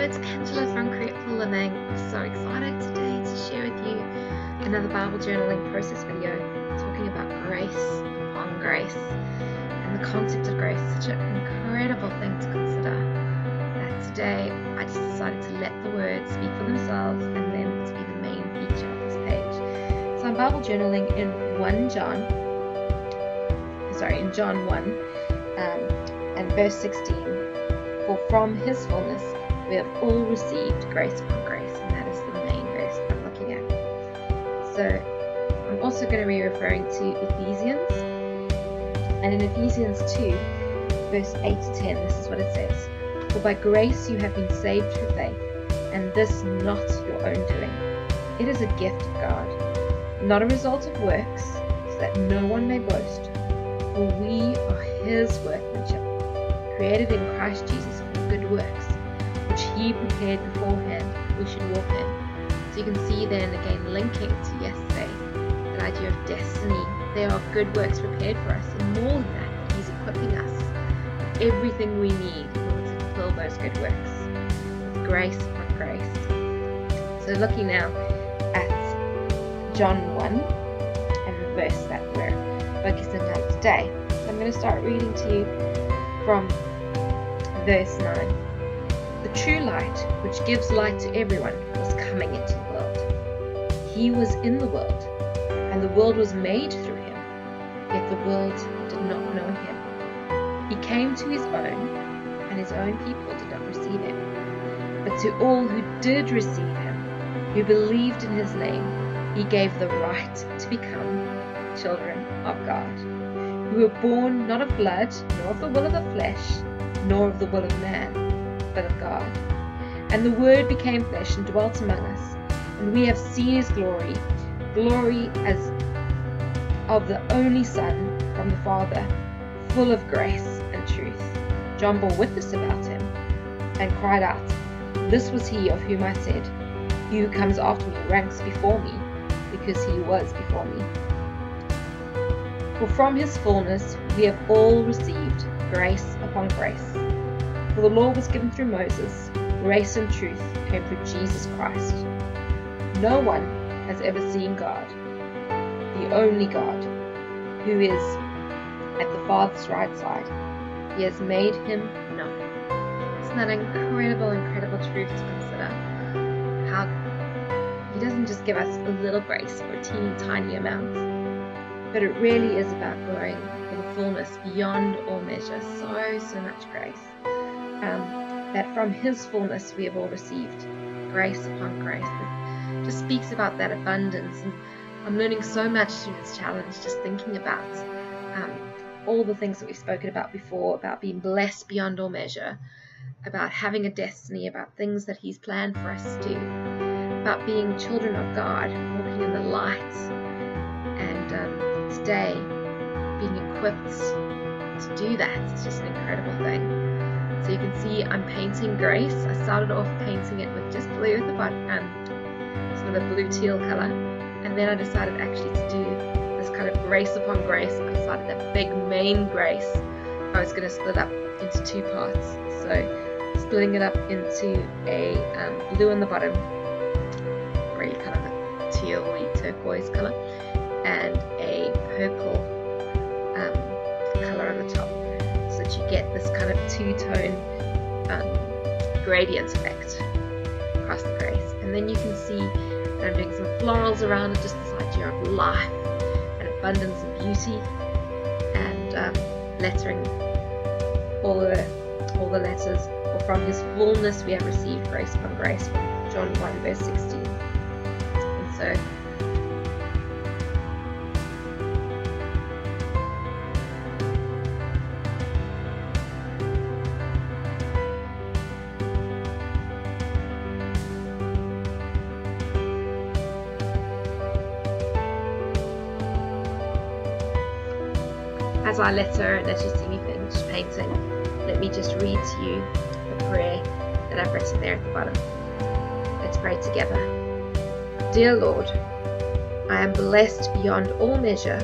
it's Angela from Creative Living. I'm so excited today to share with you another Bible journaling process video talking about grace upon grace and the concept of grace. Such an incredible thing to consider that today I just decided to let the words speak for themselves and then to be the main feature of this page. So I'm Bible journaling in John 1 and verse 16. For from his fullness we have all received grace upon grace, and that is the main verse that I'm looking at. So I'm also going to be referring to Ephesians, and in Ephesians 2 verse 8 to 10, this is what it says: For by grace you have been saved through faith, and this not your own doing. It is a gift of God, not a result of works, so that no one may boast. For we are his workmanship, created in Christ Jesus for good works, which he prepared beforehand we should walk in. So you can see then again linking to yesterday, that idea of destiny. There are good works prepared for us, and more than that, he's equipping us with everything we need in order to fulfill those good works, with grace upon grace. So looking now at John 1 and the verse that we're focusing on today. So I'm going to start reading to you from verse 9. The true light, which gives light to everyone, was coming into the world. He was in the world, and the world was made through him, yet the world did not know him. He came to his own, and his own people did not receive him. But to all who did receive him, who believed in his name, he gave the right to become children of God, who were born not of blood, nor of the will of the flesh, nor of the will of man, but of God. And the Word became flesh and dwelt among us, and we have seen his glory, glory as of the only Son from the Father, full of grace and truth. John bore witness about him, and cried out, This was he of whom I said, He who comes after me ranks before me, because he was before me. For from his fullness we have all received grace upon grace. For the law was given through Moses, grace and truth came through Jesus Christ. No one has ever seen God, the only God, who is at the Father's right side. He has made him known. Isn't that incredible truth to consider? How he doesn't just give us a little grace or a teeny tiny amount, but it really is about growing for the fullness beyond all measure. So much grace. That from his fullness we have all received grace upon grace. It just speaks about that abundance, and I'm learning so much through this challenge, just thinking about all the things that we've spoken about before, about being blessed beyond all measure, about having a destiny, about things that he's planned for us to do, about being children of God, walking in the light, and today being equipped to do that. It's just an incredible thing. So you can see I'm painting grace. I started off painting it with just blue at the bottom, sort of a blue teal color, and then I decided actually to do this kind of grace upon grace. I decided that big main grace I was going to split up into two parts. So splitting it up into a blue on the bottom, really kind of a teal-y turquoise color, and a purple color on the top, so that you get this kind of two-tone gradient effect across the grace. And then you can see that I'm doing some florals around it, just this idea of life and abundance and beauty, and lettering all the letters. For from his fullness we have received grace upon grace, from John 1 verse 16. And so as I letter and as you see me finish painting, let me just read to you the prayer that I've written there at the bottom. Let's pray together. Dear Lord, I am blessed beyond all measure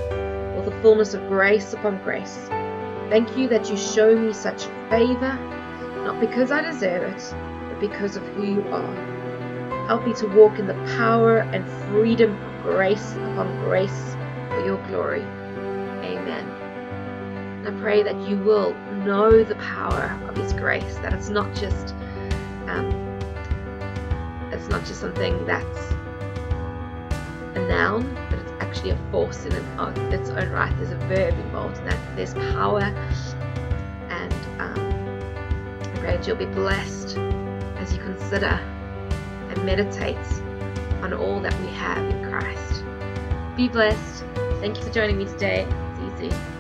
with the fullness of grace upon grace. Thank you that you show me such favor, not because I deserve it, but because of who you are. Help me to walk in the power and freedom of grace upon grace for your glory. Amen. And I pray that you will know the power of His grace, that it's not just something that's a noun, but it's actually a force in its own right. There's a verb involved in that. There's power, and I pray that you'll be blessed as you consider and meditate on all that we have in Christ. Be blessed. Thank you for joining me today. See you soon.